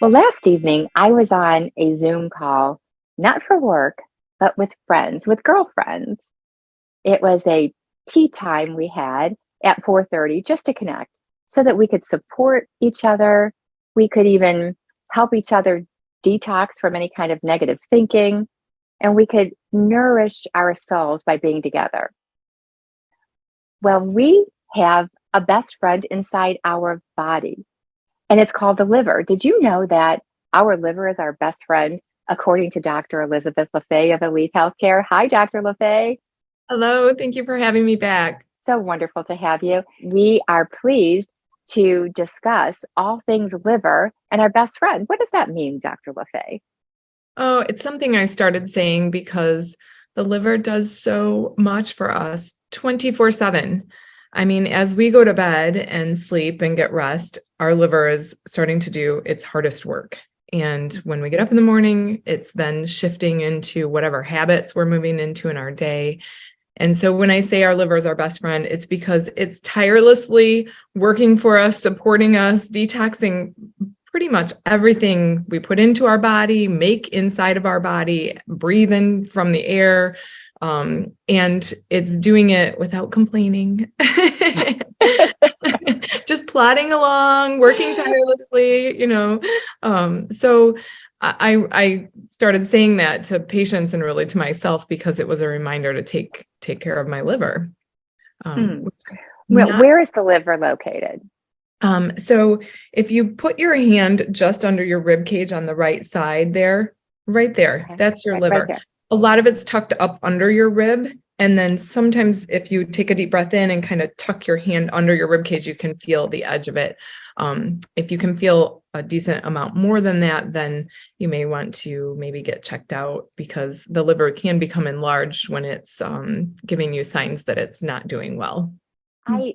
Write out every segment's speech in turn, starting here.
Well, last evening I was on a Zoom call, not for work, but with friends, with girlfriends. It was a tea time we had at 4:30 just to connect so that we could support each other. We could even help each other detox from any kind of negative thinking, and we could nourish our souls by being together. Well, we have a best friend inside our body, and it's called the liver. Did you know that our liver is our best friend, according to Dr. Elizabeth Laffay of Elite Healthcare? Hi, Dr. Laffay. Hello, thank you for having me back. So wonderful to have you. We are pleased to discuss all things liver and our best friend. What does that mean, Dr. Laffay? Oh, it's something I started saying because the liver does so much for us 24/7. I mean, as we go to bed and sleep and get rest, our liver is starting to do its hardest work. And when we get up in the morning, it's then shifting into whatever habits we're moving into in our day. And so when I say our liver is our best friend, it's because it's tirelessly working for us, supporting us, detoxing pretty much everything we put into our body, make inside of our body, breathe in from the air. And it's doing it without complaining. Just plodding along, working tirelessly. So I started saying that to patients and really to myself because it was a reminder to take care of my liver. Hmm. Which is Well, not, where is the liver located? so if you put your hand just under your rib cage on the right side there, right there, Okay, that's your right liver. there. A lot of it's tucked up under your rib. And then sometimes if you take a deep breath in and kind of tuck your hand under your rib cage, you can feel the edge of it. If you can feel a decent amount more than that, then you may want to maybe get checked out because the liver can become enlarged when it's giving you signs that it's not doing well.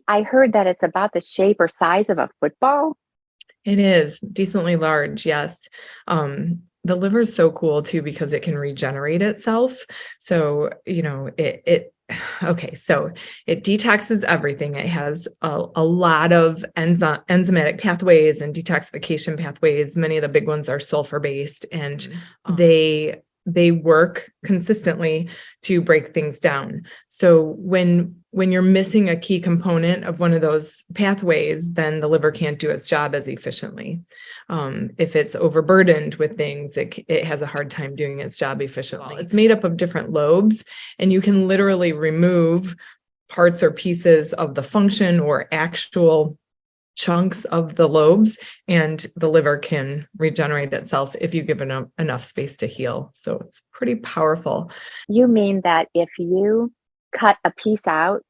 I heard that it's about the shape or size of a football. It is decently large, yes. The liver is so cool too because it can regenerate itself. So, okay, so it detoxes everything. It has a lot of enzymatic pathways and detoxification pathways. Many of the big ones are sulfur based, and they work consistently to break things down. So when you're missing a key component of one of those pathways, then the liver can't do its job as efficiently. If it's overburdened with things, it has a hard time doing its job efficiently. It's made up of different lobes, and you can literally remove parts or pieces of the function or actual chunks of the lobes, and the liver can regenerate itself if you give enough space to heal. So it's pretty powerful. You mean that if cut a piece out,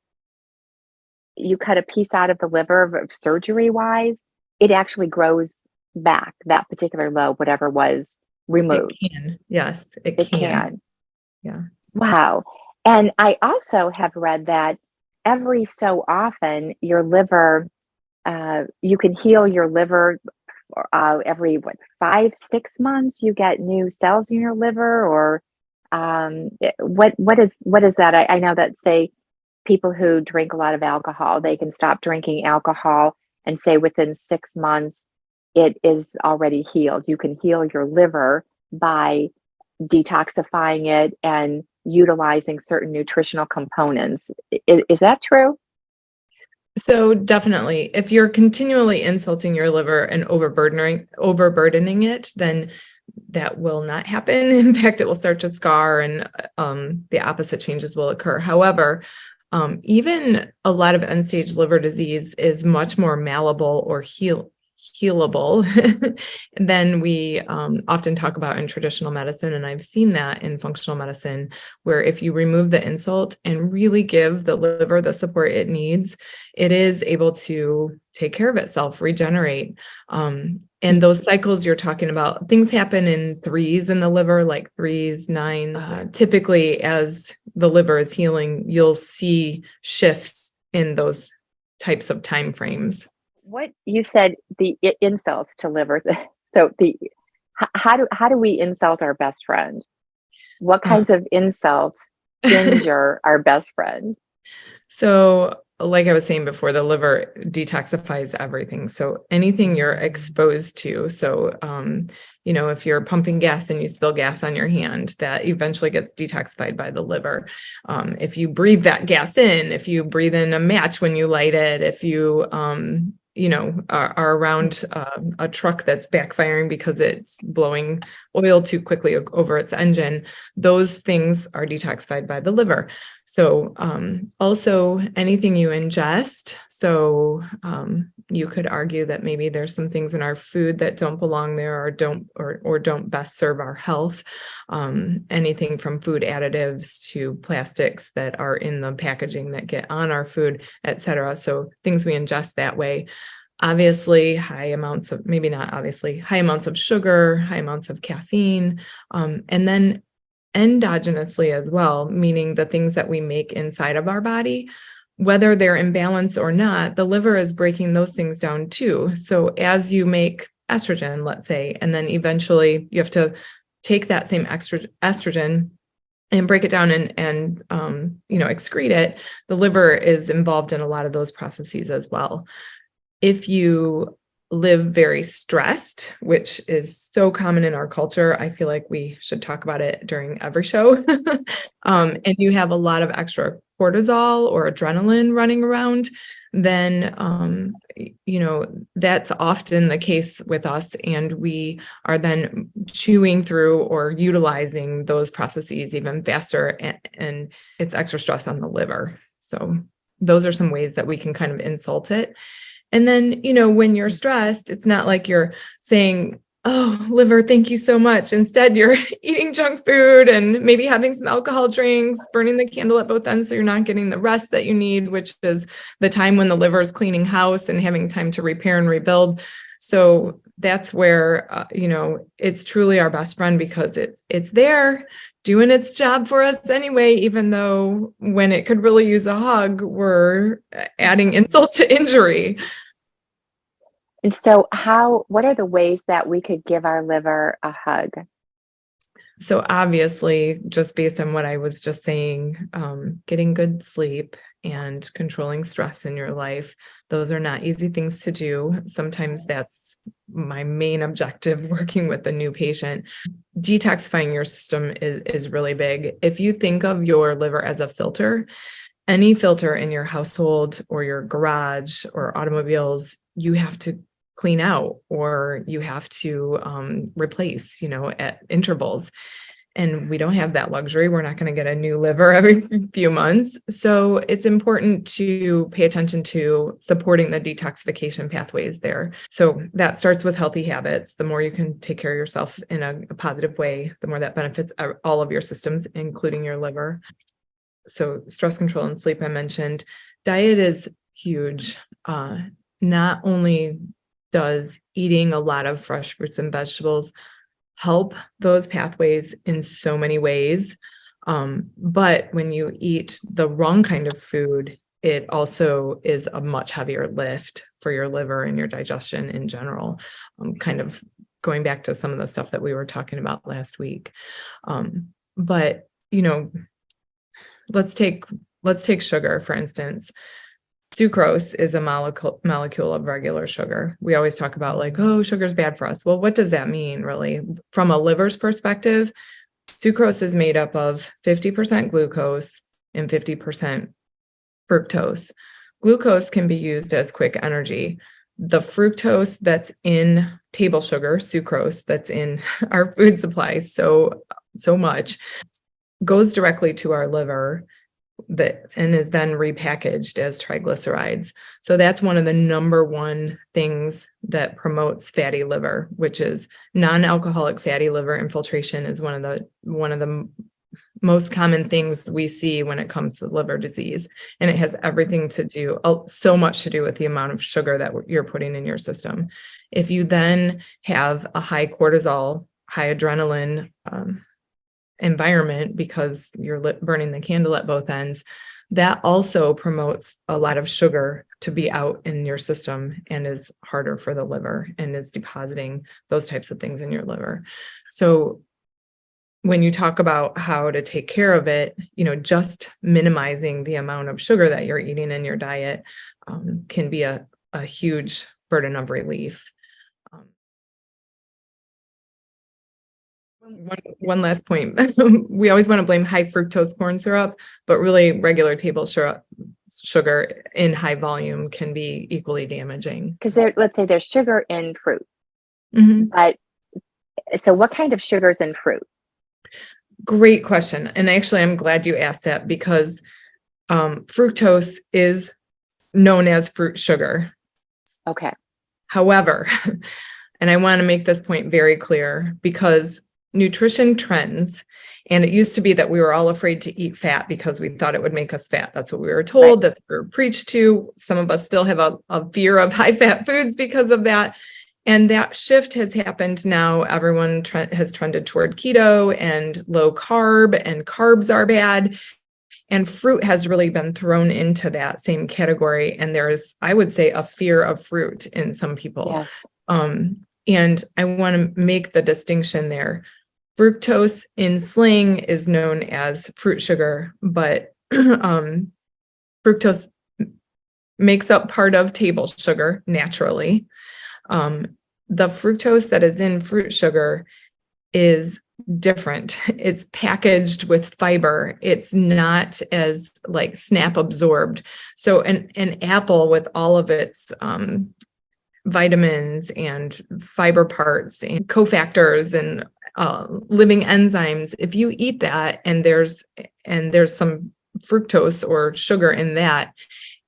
you cut a piece out of the liver surgery wise, it actually grows back, that particular lobe, whatever was It removed. can. Yes, it It can. can. Yeah. Wow. And I also have read that every so often, your liver, you can heal your liver every, what, 5, 6 months, you get new cells in your liver, or what is that? I know that, say, people who drink a lot of alcohol, they can stop drinking alcohol and say within 6 months it is already healed. You can heal your liver by detoxifying it and utilizing certain nutritional components. Is that true? So definitely, if you're continually insulting your liver and overburdening it, then that will not happen. In fact, it will start to scar, and the opposite changes will occur. However, even a lot of end-stage liver disease is much more malleable or healable than we often talk about in traditional medicine. And I've seen that in functional medicine, where if you remove the insult and really give the liver the support it needs, it is able to take care of itself, regenerate. And those cycles you're talking about, things happen in threes in the liver, like threes, nines. Typically, as the liver is healing, you'll see shifts in those types of time frames. What you said, the insults to livers. So how do we insult our best friend? What Uh, kinds of insults injure our best friend? So like I was saying before, the liver detoxifies everything. So anything you're exposed to, so if you're pumping gas and you spill gas on your hand, that eventually gets detoxified by the liver. If you breathe that gas in, if you breathe in a match when you light it, if you are around a truck that's backfiring because it's blowing oil too quickly over its engine, those things are detoxified by the liver. So also anything you ingest. So you could argue that maybe there's some things in our food that don't belong there or don't best serve our health. Anything from food additives to plastics that are in the packaging that get on our food, et cetera. So things we ingest that way. Obviously, high amounts of sugar, high amounts of caffeine, and then endogenously as well, meaning the things that we make inside of our body, whether they're in balance or not, the liver is breaking those things down too. So as you make estrogen, let's say, and then eventually you have to take that same estrogen and break it down and excrete it, the liver is involved in a lot of those processes as well. If you live very stressed, which is so common in our culture, I feel like we should talk about it during every show, and you have a lot of extra cortisol or adrenaline running around, then, that's often the case with us. And we are then chewing through or utilizing those processes even faster, and it's extra stress on the liver. So those are some ways that we can kind of insult it. And then, when you're stressed, it's not like you're saying, oh, liver, thank you so much. Instead, you're eating junk food and maybe having some alcohol drinks, burning the candle at both ends so you're not getting the rest that you need, which is the time when the liver is cleaning house and having time to repair and rebuild. So that's where, it's truly our best friend, because it's there doing its job for us anyway, even though when it could really use a hug, we're adding insult to injury. And so what are the ways that we could give our liver a hug? So obviously, just based on what I was just saying, getting good sleep and controlling stress in your life, those are not easy things to do. Sometimes that's my main objective working with a new patient. Detoxifying your system is really big. If you think of your liver as a filter, any filter in your household or your garage or automobiles, you have to clean out or you have to replace, at intervals. And we don't have that luxury. We're not going to get a new liver every few months. So it's important to pay attention to supporting the detoxification pathways there. So that starts with healthy habits. The more you can take care of yourself in a positive way, the more that benefits all of your systems, including your liver. So stress control and sleep, I mentioned. Diet is huge. Not only does eating a lot of fresh fruits and vegetables help those pathways in so many ways, but when you eat the wrong kind of food, it also is a much heavier lift for your liver and your digestion in general, kind of going back to some of the stuff that we were talking about last week. But, let's take sugar, for instance. Sucrose is a molecule of regular sugar. We always talk about like, oh, sugar's bad for us. Well, what does that mean, really? From a liver's perspective, sucrose is made up of 50% glucose and 50% fructose. Glucose can be used as quick energy. The fructose that's in table sugar, sucrose, that's in our food supply so much, goes directly to our liver and is then repackaged as triglycerides. So that's one of the number one things that promotes fatty liver, which is non-alcoholic fatty liver infiltration is one of the most common things we see when it comes to liver disease. And it has everything to do, so much to do with the amount of sugar that you're putting in your system. If you then have a high cortisol, high adrenaline, environment because you're burning the candle at both ends, that also promotes a lot of sugar to be out in your system and is harder for the liver and is depositing those types of things in your liver. So when you talk about how to take care of it, just minimizing the amount of sugar that you're eating in your diet can be a huge burden of relief. One last point. We always want to blame high fructose corn syrup, but really regular table sugar in high volume can be equally damaging. Because let's say there's sugar in fruit. Mm-hmm. But so what kind of sugars in fruit? Great question. And actually, I'm glad you asked that because fructose is known as fruit sugar. Okay. However, and I want to make this point very clear because nutrition trends, and it used to be that we were all afraid to eat fat because we thought it would make us fat. That's what we were told. Right. That's what we were preached to. Some of us still have a fear of high fat foods because of that. And that shift has happened now. Everyone has trended toward keto and low carb, and carbs are bad. And fruit has really been thrown into that same category. And there's, I would say, a fear of fruit in some people. Yes. And I want to make the distinction there. Fructose in slang is known as fruit sugar, but fructose makes up part of table sugar naturally. The fructose that is in fruit sugar is different. It's packaged with fiber. It's not as like snap absorbed. So an apple with all of its vitamins and fiber parts and cofactors and living enzymes, if you eat that and there's some fructose or sugar in that,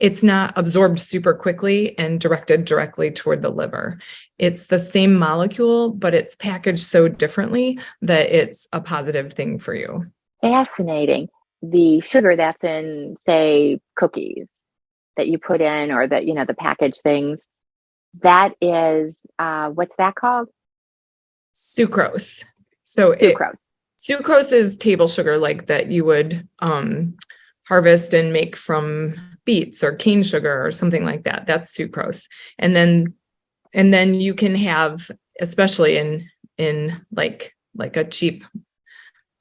it's not absorbed super quickly and directed directly toward the liver. It's the same molecule, but it's packaged so differently that it's a positive thing for you. Fascinating. The sugar that's in, say, cookies that you put in, or that, the packaged things, that is, what's that called? Sucrose. So sucrose. Sucrose is table sugar like that you would harvest and make from beets or cane sugar or something like that. That's sucrose. And then you can have, especially in like a cheap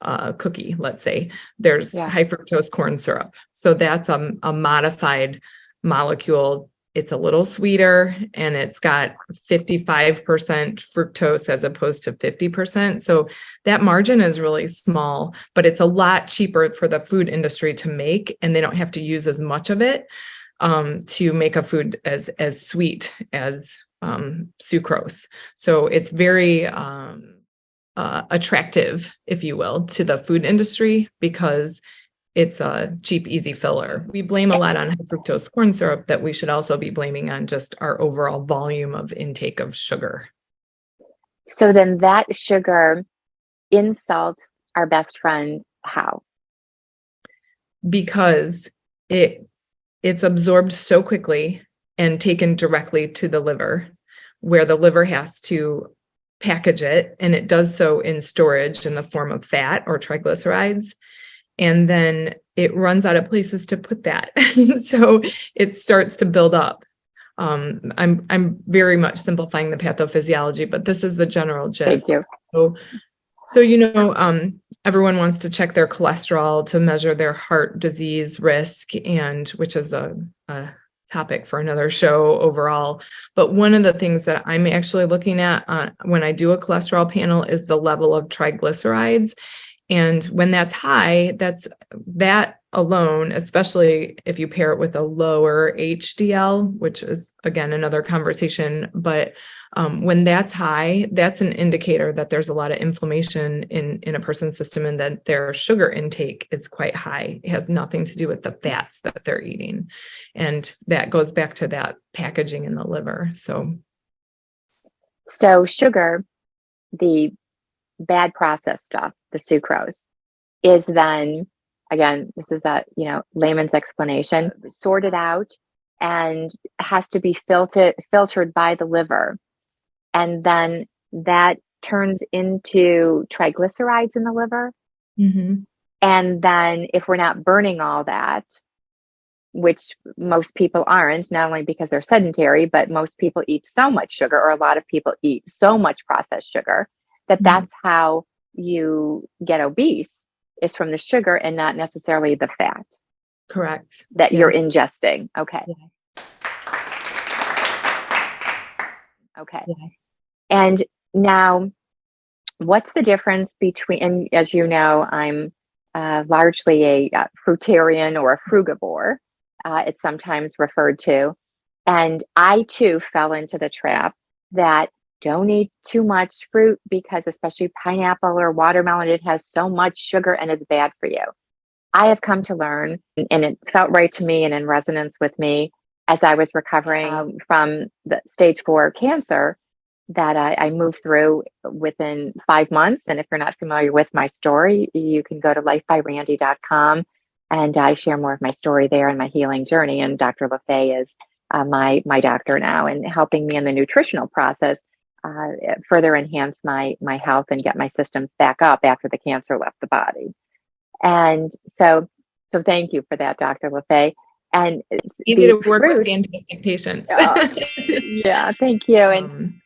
cookie, let's say, there's high fructose corn syrup. So that's a modified molecule. It's a little sweeter and it's got 55% fructose as opposed to 50%. So that margin is really small, but it's a lot cheaper for the food industry to make, and they don't have to use as much of it to make a food as sweet as sucrose. So it's very attractive, if you will, to the food industry because it's a cheap, easy filler. We blame a lot on high fructose corn syrup that we should also be blaming on just our overall volume of intake of sugar. So then that sugar insults our best friend how? Because it's absorbed so quickly and taken directly to the liver, where the liver has to package it, and it does so in storage in the form of fat or triglycerides. And then it runs out of places to put that. So it starts to build up. I'm very much simplifying the pathophysiology, but this is the general gist. Thank you. So everyone wants to check their cholesterol to measure their heart disease risk, and which is a topic for another show overall. But one of the things that I'm actually looking at when I do a cholesterol panel is the level of triglycerides. And when that's high, that alone, especially if you pair it with a lower HDL, which is, again, another conversation. But when that's high, that's an indicator that there's a lot of inflammation in a person's system and that their sugar intake is quite high. It has nothing to do with the fats that they're eating. And that goes back to that packaging in the liver. So sugar, the bad processed stuff, the sucrose, is then, again, this is a layman's explanation, sorted out and has to be filtered by the liver, and then that turns into triglycerides in the liver. Mm-hmm. And then if we're not burning all that, which most people aren't, not only because they're sedentary, but most people eat so much sugar, or a lot of people eat so much processed sugar, that's how you get obese is from the sugar and not necessarily the fat Correct. that Yeah. you're ingesting. Okay. Yeah. Okay. Yeah. And now, what's the difference between, and as you know, I'm largely a fruitarian or a frugivore, it's sometimes referred to. And I too fell into the trap that don't eat too much fruit because, especially pineapple or watermelon, it has so much sugar and it's bad for you. I have come to learn, and it felt right to me and in resonance with me as I was recovering from the stage 4 cancer that I moved through within 5 months. And if you're not familiar with my story, you can go to lifebyrandy.com and I share more of my story there and my healing journey. And Dr. Laffay is my doctor now and helping me in the nutritional process further enhance my health and get my systems back up after the cancer left the body. And so thank you for that, Dr. Laffay. And Easy the to work with fruit, fantastic patients. yeah, thank you. And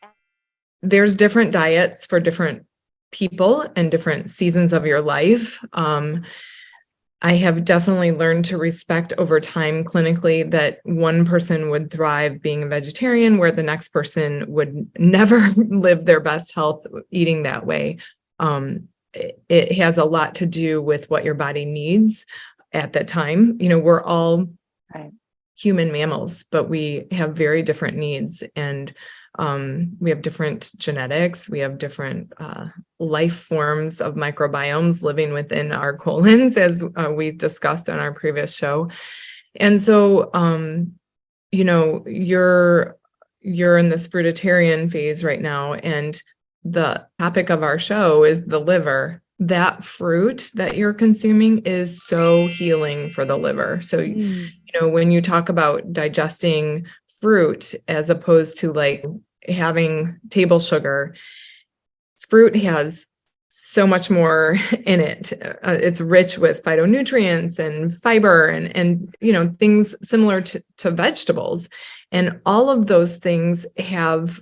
there's different diets for different people and different seasons of your life. I have definitely learned to respect over time clinically that one person would thrive being a vegetarian, where the next person would never live their best health eating that way. It has a lot to do with what your body needs at that time. You know, we're all human mammals, but we have very different needs, and we have different genetics. We have different life forms of microbiomes living within our colons, as we discussed on our previous show. And so, you know, you're in this fruitarian phase right now, and the topic of our show is the liver. That fruit that you're consuming is so healing for the liver. So, you know, when you talk about digesting fruit as opposed to like having table sugar, fruit has so much more in it. It's rich with phytonutrients and fiber and you know, things similar to vegetables. And all of those things have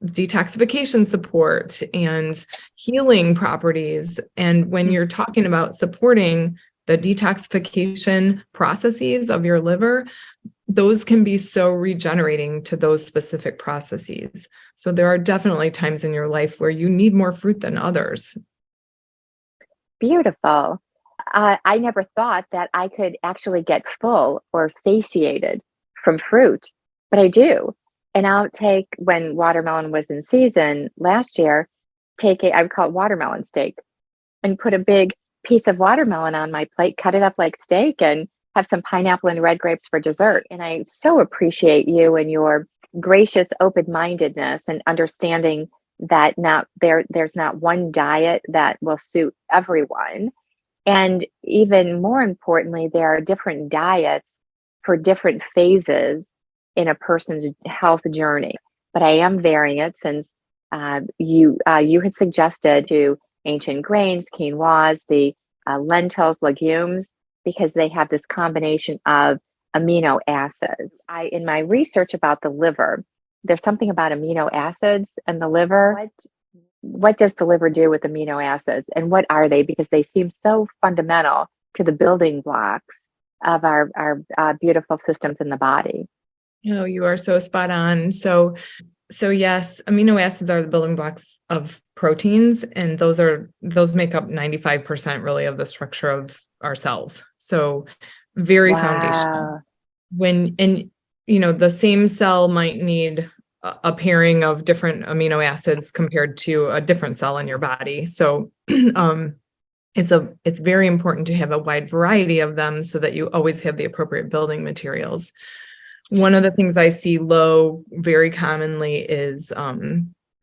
detoxification support and healing properties. And when you're talking about supporting the detoxification processes of your liver, those can be so regenerating to those specific processes. So there are definitely times in your life where you need more fruit than others. Beautiful. I never thought that I could actually get full or satiated from fruit, but I do. And I'll take, when watermelon was in season last year, I would call it watermelon steak, and put a big piece of watermelon on my plate, cut it up like steak, and have some pineapple and red grapes for dessert. And I so appreciate you and your gracious open-mindedness and understanding that there's not one diet that will suit everyone. And even more importantly, there are different diets for different phases in a person's health journey. But I am varying it since you had suggested to ancient grains, quinoas, the lentils, legumes, because they have this combination of amino acids. In my research about the liver, there's something about amino acids and the liver. What does the liver do with amino acids, and what are they? Because they seem so fundamental to the building blocks of our beautiful systems in the body. Oh, you are so spot on. So yes, amino acids are the building blocks of proteins, and those make up 95% really of the structure of our cells. So very foundational. You know, the same cell might need a pairing of different amino acids compared to a different cell in your body. So it's very important to have a wide variety of them so that you always have the appropriate building materials. One of the things I see low very commonly is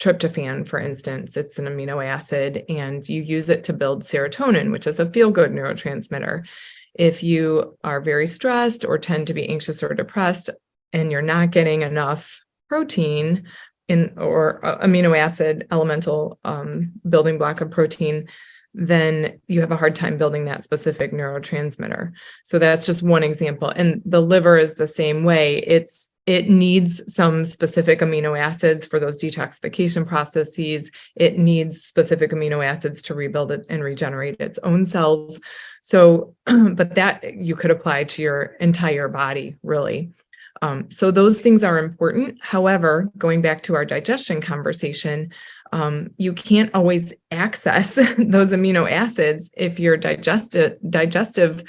tryptophan, for instance. It's an amino acid, and you use it to build serotonin, which is a feel-good neurotransmitter. If you are very stressed or tend to be anxious or depressed, and you're not getting enough protein or amino acid, elemental building block of protein, then you have a hard time building that specific neurotransmitter. So that's just one example. And the liver is the same way. It's it needs some specific amino acids for those detoxification processes. It needs specific amino acids to rebuild it and regenerate its own cells. So, but that you could apply to your entire body, really. So those things are important. However, going back to our digestion conversation, you can't always access those amino acids if your digestive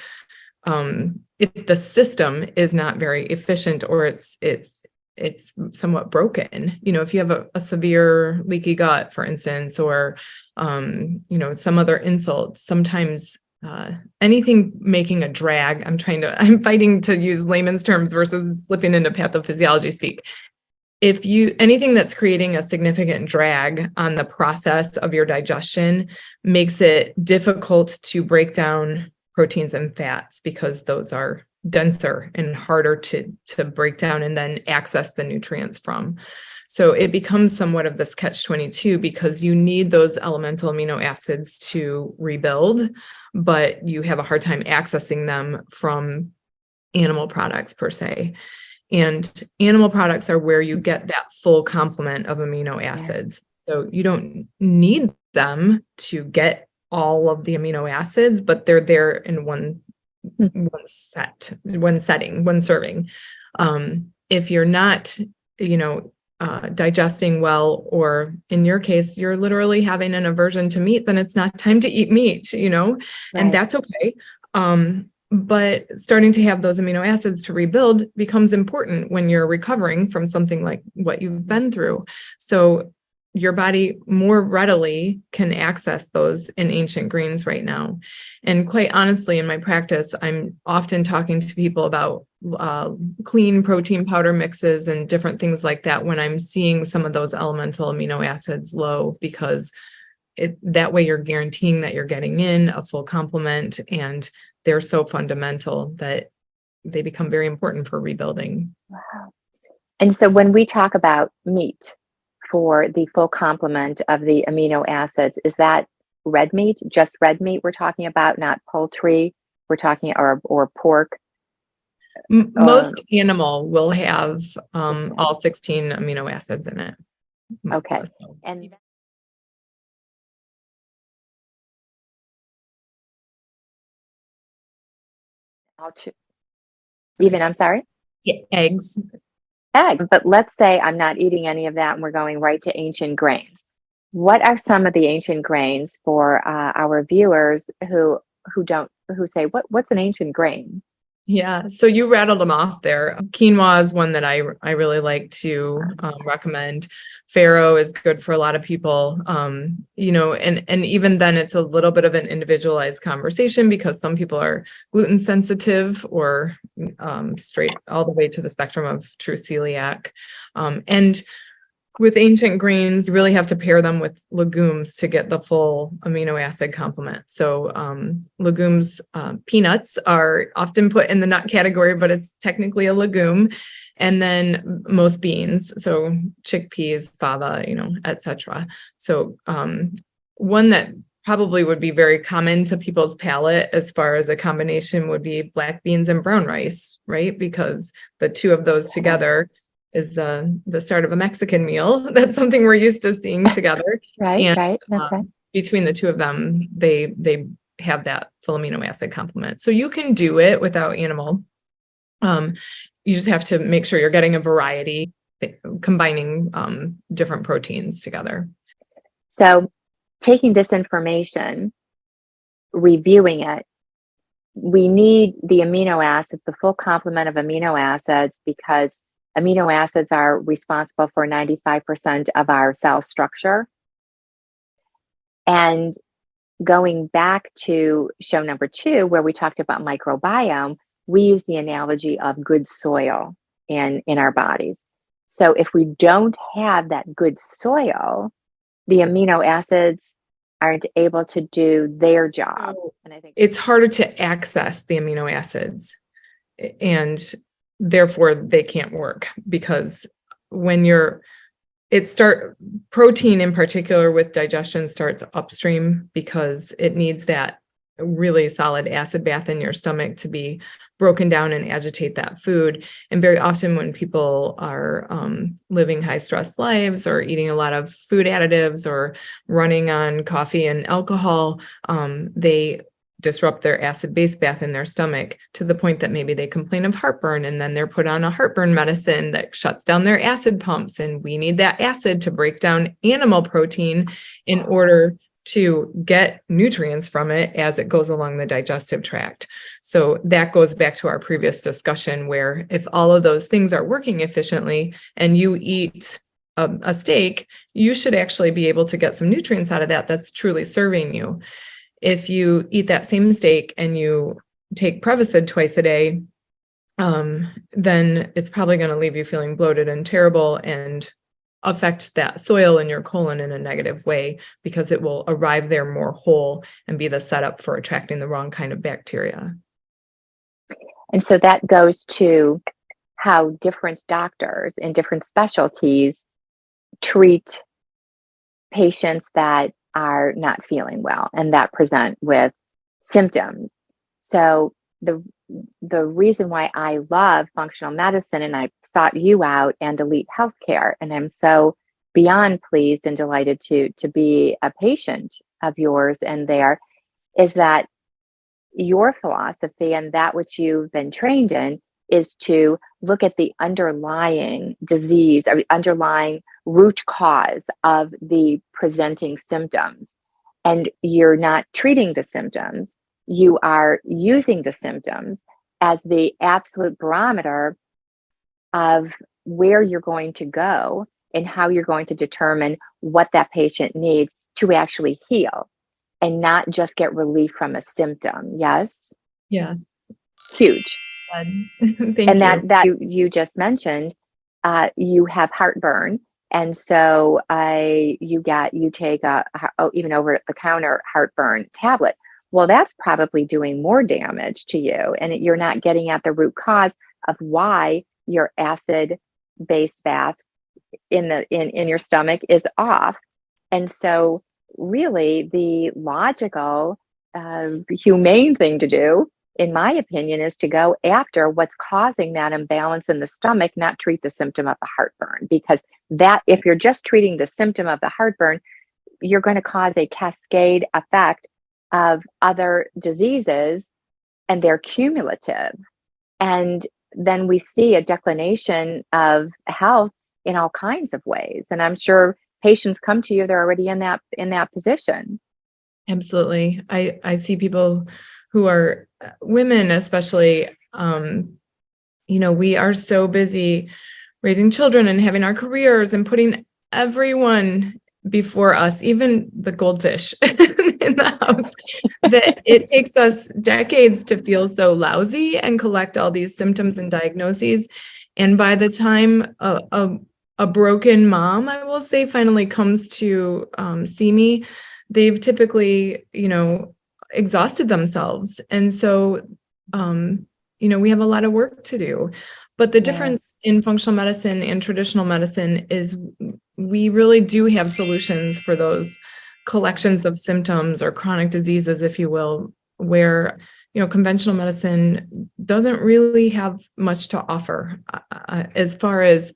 if the system is not very efficient, or it's somewhat broken. If you have a severe leaky gut, for instance, or some other insult, sometimes anything making a drag, I'm fighting to use layman's terms versus slipping into pathophysiology speak. Anything that's creating a significant drag on the process of your digestion makes it difficult to break down proteins and fats, because those are denser and harder to break down and then access the nutrients from. So it becomes somewhat of this catch-22, because you need those elemental amino acids to rebuild, but you have a hard time accessing them from animal products per se. And animal products are where you get that full complement of amino acids. So you don't need them to get all of the amino acids, but they're there in one serving. If you're not, digesting well, or in your case, you're literally having an aversion to meat, then it's not time to eat meat, and that's okay. But starting to have those amino acids to rebuild becomes important when you're recovering from something like what you've been through. So your body more readily can access those in ancient greens right now. And quite honestly, in my practice, I'm often talking to people about clean protein powder mixes and different things like that when I'm seeing some of those elemental amino acids low, because that way you're guaranteeing that you're getting in a full complement, and they're so fundamental that they become very important for rebuilding. Wow. And so when we talk about meat for the full complement of the amino acids, is that red meat, just red meat we're talking about, not poultry, we're talking, or pork? Most animal will have all 16 amino acids in it. Okay. And I'm sorry? Yeah, eggs. But let's say I'm not eating any of that and we're going right to ancient grains. What are some of the ancient grains for our viewers who say, what's an ancient grain? Yeah, so you rattled them off there. Quinoa is one that I really like to recommend. Farro is good for a lot of people, and even then it's a little bit of an individualized conversation, because some people are gluten sensitive, or straight all the way to the spectrum of true celiac. And with ancient grains, you really have to pair them with legumes to get the full amino acid complement. So legumes, peanuts are often put in the nut category, but it's technically a legume. And then most beans, so chickpeas, fava, etc. So one that probably would be very common to people's palate as far as a combination would be black beans and brown rice, right? Because the two of those together is the start of a Mexican meal. That's something we're used to seeing together. Right. That's right. Between the two of them, they have that full amino acid complement. So you can do it without animal. You just have to make sure you're getting a variety, combining different proteins together. So taking this information, reviewing it, we need the amino acids, the full complement of amino acids, because amino acids are responsible for 95% of our cell structure. And going back to show number 2, where we talked about microbiome, we use the analogy of good soil in our bodies. So if we don't have that good soil, the amino acids aren't able to do their job. And I think it's harder to access the amino acids, and therefore they can't work, because when protein in particular with digestion starts upstream, because it needs that really solid acid bath in your stomach to be broken down and agitate that food. And very often when people are living high stress lives or eating a lot of food additives or running on coffee and alcohol, they disrupt their acid-base bath in their stomach to the point that maybe they complain of heartburn, and then they're put on a heartburn medicine that shuts down their acid pumps. And we need that acid to break down animal protein in order to get nutrients from it as it goes along the digestive tract. So that goes back to our previous discussion, where if all of those things are working efficiently and you eat a steak, you should actually be able to get some nutrients out of that that's truly serving you. If you eat that same steak and you take Prevacid twice a day, then it's probably going to leave you feeling bloated and terrible and affect that soil in your colon in a negative way, because it will arrive there more whole and be the setup for attracting the wrong kind of bacteria. And so that goes to how different doctors in different specialties treat patients that are not feeling well and that present with symptoms. So the reason why I love functional medicine, and I sought you out, and Elite Healthcare, and I'm so beyond pleased and delighted to be a patient of yours and there, is that your philosophy and that which you've been trained in is to look at the underlying disease or underlying root cause of the presenting symptoms. And you're not treating the symptoms, you are using the symptoms as the absolute barometer of where you're going to go and how you're going to determine what that patient needs to actually heal and not just get relief from a symptom. Yes? Yes. Huge. Thank and you. that you just mentioned, you have heartburn. And so you take a even over the counter heartburn tablet. Well, that's probably doing more damage to you, and you're not getting at the root cause of why your acid-based bath in your stomach is off. And so really the logical, humane thing to do, in my opinion, is to go after what's causing that imbalance in the stomach, not treat the symptom of the heartburn. Because that, if you're just treating the symptom of the heartburn, you're going to cause a cascade effect of other diseases, and they're cumulative. And then we see a declination of health in all kinds of ways. And I'm sure patients come to you, they're already in that position. Absolutely. I see people who are women, especially, we are so busy raising children and having our careers and putting everyone before us, even the goldfish in the house, that it takes us decades to feel so lousy and collect all these symptoms and diagnoses. And by the time a broken mom, I will say, finally comes to see me, they've typically, exhausted themselves. And so, we have a lot of work to do. But the difference in functional medicine and traditional medicine is we really do have solutions for those collections of symptoms or chronic diseases, if you will, where, conventional medicine doesn't really have much to offer as far as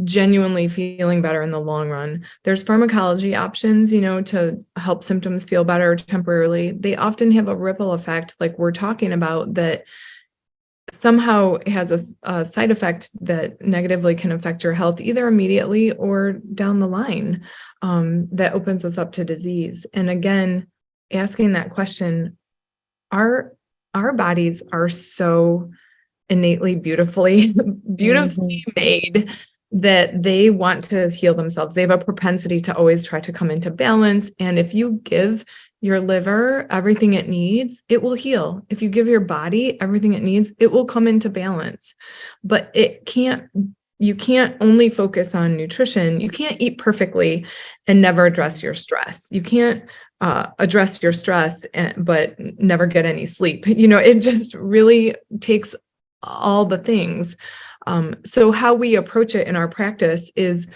genuinely feeling better in the long run. There's pharmacology options, to help symptoms feel better temporarily. They often have a ripple effect, like we're talking about, that somehow has a side effect that negatively can affect your health either immediately or down the line, that opens us up to disease. And again, asking that question, our bodies are so innately beautifully made that they want to heal themselves. They have a propensity to always try to come into balance. And if you give your liver everything it needs, it will heal. If you give your body everything it needs, it will come into balance. But you can't only focus on nutrition. You can't eat perfectly and never address your stress. You can't address your stress but never get any sleep. It just really takes all the things. So how we approach it in our practice is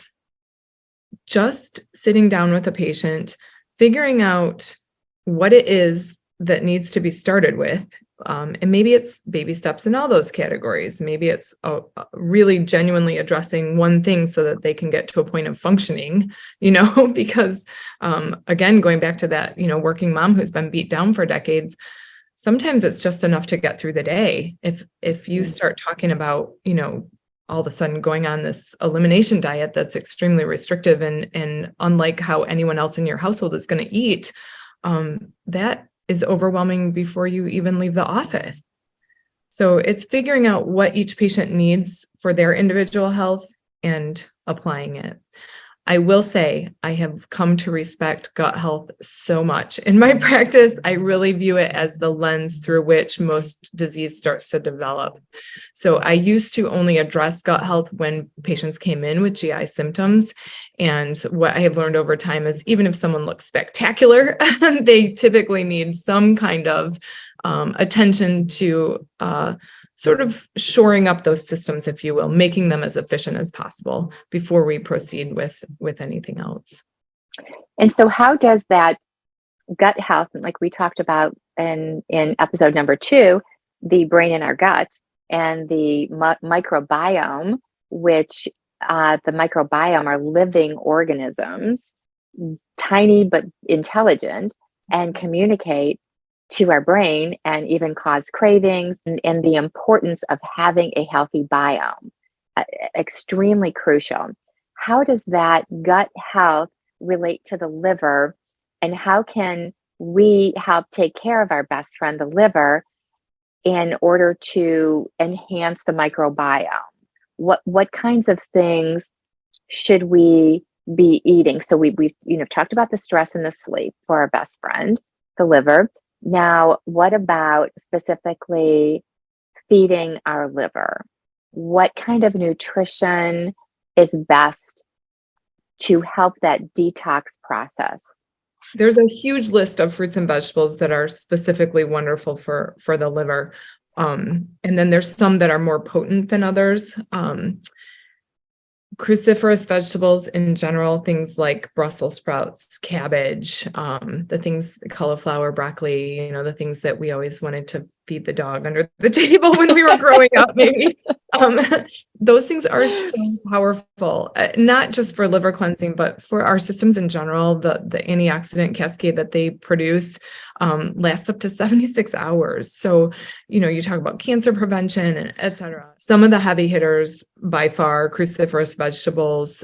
just sitting down with a patient, figuring out what it is that needs to be started with. And maybe it's baby steps in all those categories. Maybe it's really genuinely addressing one thing so that they can get to a point of functioning, because again, going back to that, working mom who's been beat down for decades, sometimes it's just enough to get through the day. If you start talking about, all of a sudden going on this elimination diet that's extremely restrictive and unlike how anyone else in your household is going to eat, that is overwhelming before you even leave the office. So it's figuring out what each patient needs for their individual health and applying it. I will say I have come to respect gut health so much. In my practice, I really view it as the lens through which most disease starts to develop. So I used to only address gut health when patients came in with GI symptoms. And what I have learned over time is even if someone looks spectacular, they typically need some kind of attention to sort of shoring up those systems, if you will, making them as efficient as possible before we proceed with anything else. And so how does that gut health, like we talked about in episode number 2, the brain in our gut and the microbiome, which the microbiome are living organisms, tiny but intelligent, and communicate to our brain and even cause cravings, and the importance of having a healthy biome, extremely crucial. How does that gut health relate to the liver, and how can we help take care of our best friend, the liver, in order to enhance the microbiome? What kinds of things should we be eating? So we've talked about the stress and the sleep for our best friend, the liver. Now, what about specifically feeding our liver? What kind of nutrition is best to help that detox process? There's a huge list of fruits and vegetables that are specifically wonderful for the liver. And then there's some that are more potent than others. Cruciferous vegetables in general, things like Brussels sprouts, cabbage, the things, cauliflower, broccoli, the things that we always wanted to feed the dog under the table when we were growing up, maybe. Those things are so powerful, not just for liver cleansing, but for our systems in general. The antioxidant cascade that they produce lasts up to 76 hours. So, you talk about cancer prevention, and et cetera. Some of the heavy hitters by far, cruciferous vegetables,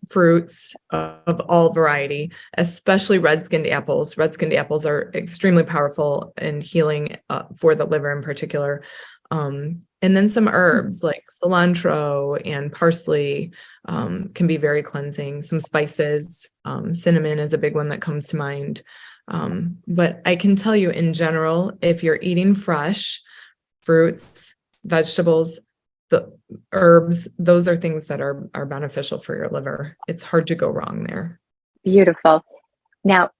fruits of all variety, especially red-skinned apples. Red-skinned apples are extremely powerful in healing for the liver in particular. And then some herbs like cilantro and parsley can be very cleansing. Some spices, cinnamon is a big one that comes to mind. But I can tell you in general, if you're eating fresh fruits, vegetables, the herbs, those are things that are beneficial for your liver. It's hard to go wrong there. Beautiful. Now,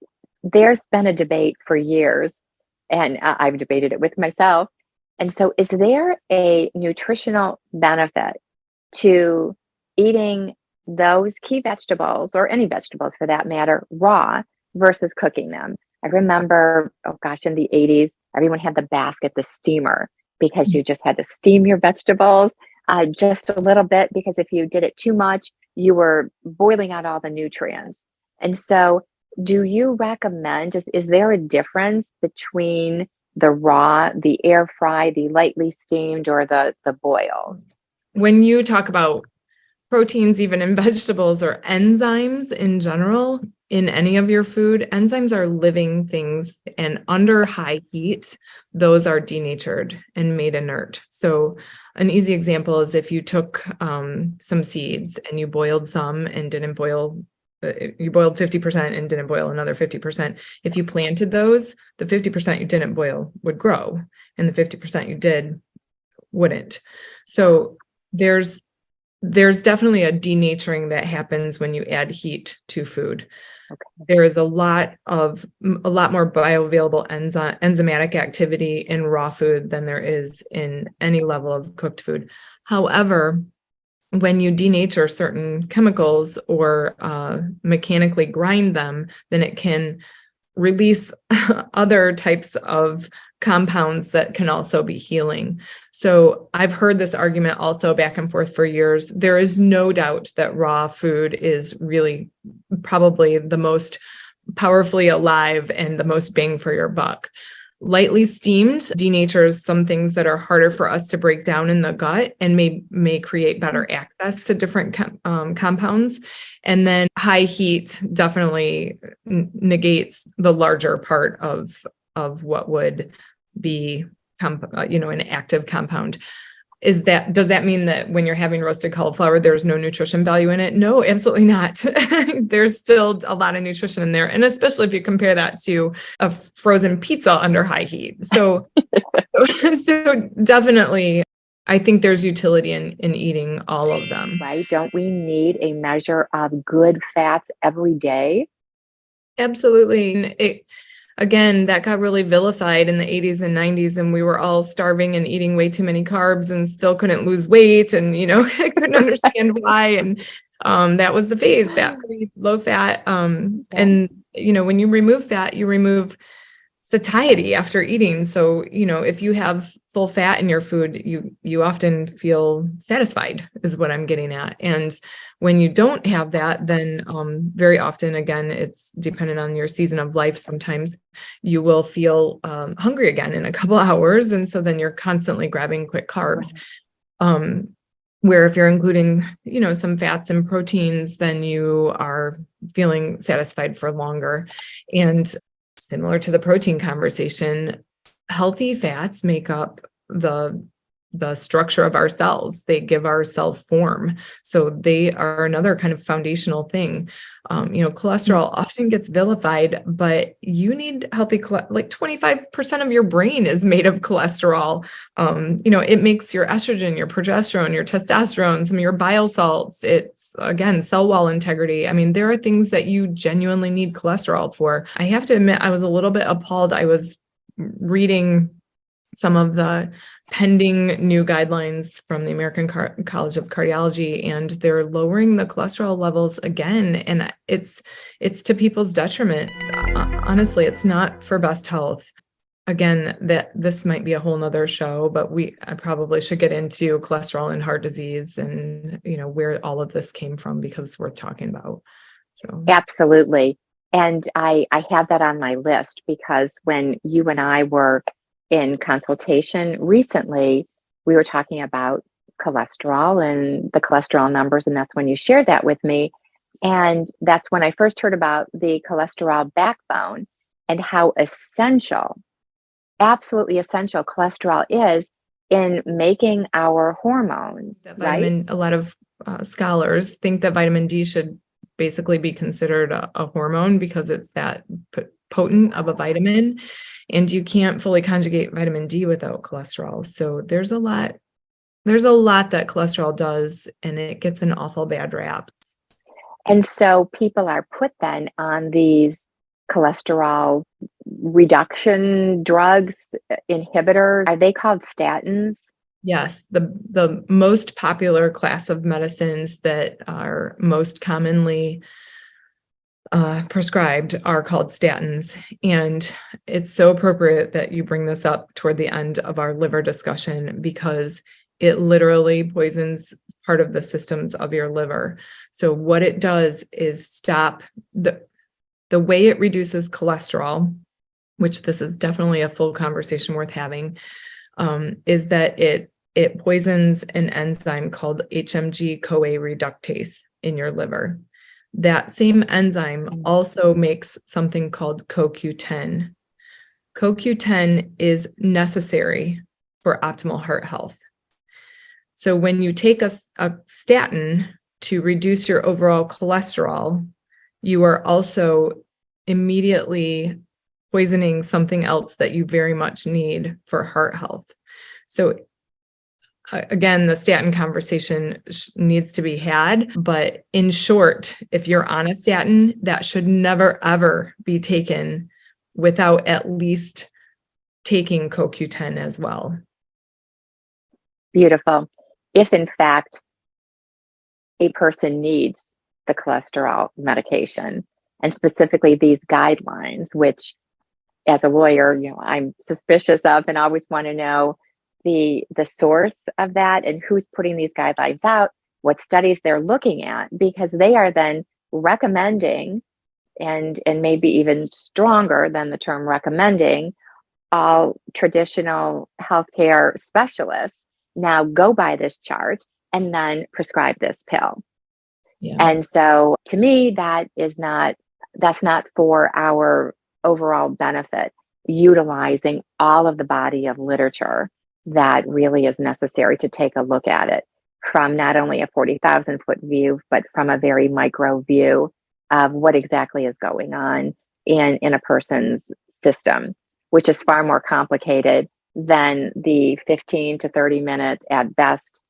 there's been a debate for years, and I've debated it with myself. And so is there a nutritional benefit to eating those key vegetables, or any vegetables for that matter, raw versus cooking them? I remember, in the 80s, everyone had the basket, the steamer, because you just had to steam your vegetables just a little bit, because if you did it too much, you were boiling out all the nutrients. And so do you recommend, is there a difference between the raw, the air fry, the lightly steamed, or the boiled? When you talk about proteins, even in vegetables, or enzymes in general, in any of your food, enzymes are living things, and under high heat, those are denatured and made inert. So an easy example is if you took some seeds and you boiled some and didn't boil, you boiled 50% and didn't boil another 50%. If you planted those, the 50% you didn't boil would grow, and the 50% you did wouldn't. So there's definitely a denaturing that happens when you add heat to food. Okay. There is a lot more bioavailable enzymatic activity in raw food than there is in any level of cooked food. However, when you denature certain chemicals or mechanically grind them, then it can release other types of compounds that can also be healing. So I've heard this argument also back and forth for years. There is no doubt that raw food is really probably the most powerfully alive and the most bang for your buck. Lightly steamed denatures some things that are harder for us to break down in the gut and may create better access to different compounds. And then high heat definitely negates the larger part of what would be an active compound. Does that mean that when you're having roasted cauliflower, there's no nutrition value in it? No, absolutely not. There's still a lot of nutrition in there. And especially if you compare that to a frozen pizza under high heat. So, so definitely, I think there's utility in eating all of them. Right? Don't we need a measure of good fats every day? Absolutely. Again, that got really vilified in the 80s and 90s, and we were all starving and eating way too many carbs and still couldn't lose weight. And, I couldn't understand why. And that was the phase, fat-free, low fat. And, when you remove fat, you remove satiety after eating. So, if you have full fat in your food, you often feel satisfied is what I'm getting at. And when you don't have that, then very often, again, it's dependent on your season of life. Sometimes you will feel hungry again in a couple hours. And so then you're constantly grabbing quick carbs. Where if you're including, some fats and proteins, then you are feeling satisfied for longer. And similar to the protein conversation, healthy fats make up the structure of our cells. They give our cells form. So they are another kind of foundational thing. Cholesterol often gets vilified, but you need healthy, like 25% of your brain is made of cholesterol. It makes your estrogen, your progesterone, your testosterone, some of your bile salts. It's, again, cell wall integrity. I mean, there are things that you genuinely need cholesterol for. I have to admit, I was a little bit appalled. I was reading some of the pending new guidelines from the American College of Cardiology, and they're lowering the cholesterol levels again. And it's to people's detriment. Honestly, it's not for best health. Again, that this might be a whole nother show, but I probably should get into cholesterol and heart disease and, where all of this came from, because it's worth talking about. So Absolutely. And I have that on my list, because when you and I were in consultation recently, we were talking about cholesterol and the cholesterol numbers, and that's when you shared that with me. And that's when I first heard about the cholesterol backbone and how essential, absolutely essential cholesterol is in making our hormones, right? A lot of scholars think that vitamin D should basically be considered a hormone because it's that potent of a vitamin, and you can't fully conjugate vitamin D without cholesterol. So there's a lot that cholesterol does, and it gets an awful bad rap. And so people are put then on these cholesterol reduction drugs, inhibitors. Are they called statins? Yes, the most popular class of medicines that are most commonly prescribed are called statins. And it's so appropriate that you bring this up toward the end of our liver discussion, because it literally poisons part of the systems of your liver. So what it does is stop the way it reduces cholesterol, which this is definitely a full conversation worth having, is that it poisons an enzyme called HMG-CoA reductase in your liver. That same enzyme also makes something called CoQ10. CoQ10 is necessary for optimal heart health. So when you take a statin to reduce your overall cholesterol, you are also immediately poisoning something else that you very much need for heart health. So again, the statin conversation needs to be had, but in short, if you're on a statin, that should never, ever be taken without at least taking CoQ10 as well. Beautiful. If in fact a person needs the cholesterol medication, and specifically these guidelines, which as a lawyer, I'm suspicious of and always want to know the source of that and who's putting these guidelines out, what studies they're looking at, because they are then recommending and maybe even stronger than the term recommending, all traditional healthcare specialists now go by this chart and then prescribe this pill. Yeah. And so to me, that's not for our overall benefit, utilizing all of the body of literature that really is necessary to take a look at it from not only a 40,000 foot view, but from a very micro view of what exactly is going on in a person's system, which is far more complicated than the 15 to 30 minute at best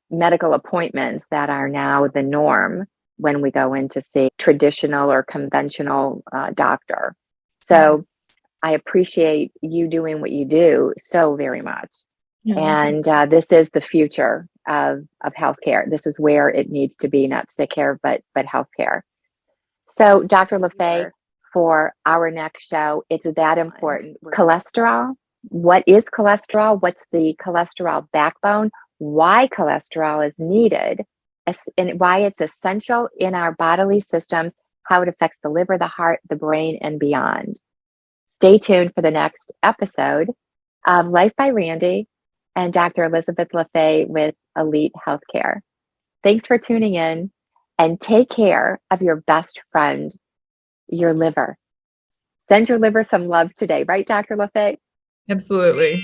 medical appointments that are now the norm when we go in to see traditional or conventional doctor. So I appreciate you doing what you do so very much. Yeah. And this is the future of healthcare. This is where it needs to be, not sick care, but healthcare. So Dr. Laffay, for our next show, it's that important. Cholesterol. What is cholesterol? What's the cholesterol backbone? Why cholesterol is needed, and why it's essential in our bodily systems, how it affects the liver, the heart, the brain, and beyond. Stay tuned for the next episode of Life by Randi and Dr. Elizabeth Laffay with Elite Healthcare. Thanks for tuning in, and take care of your best friend, your liver. Send your liver some love today, right, Dr. Laffay? Absolutely.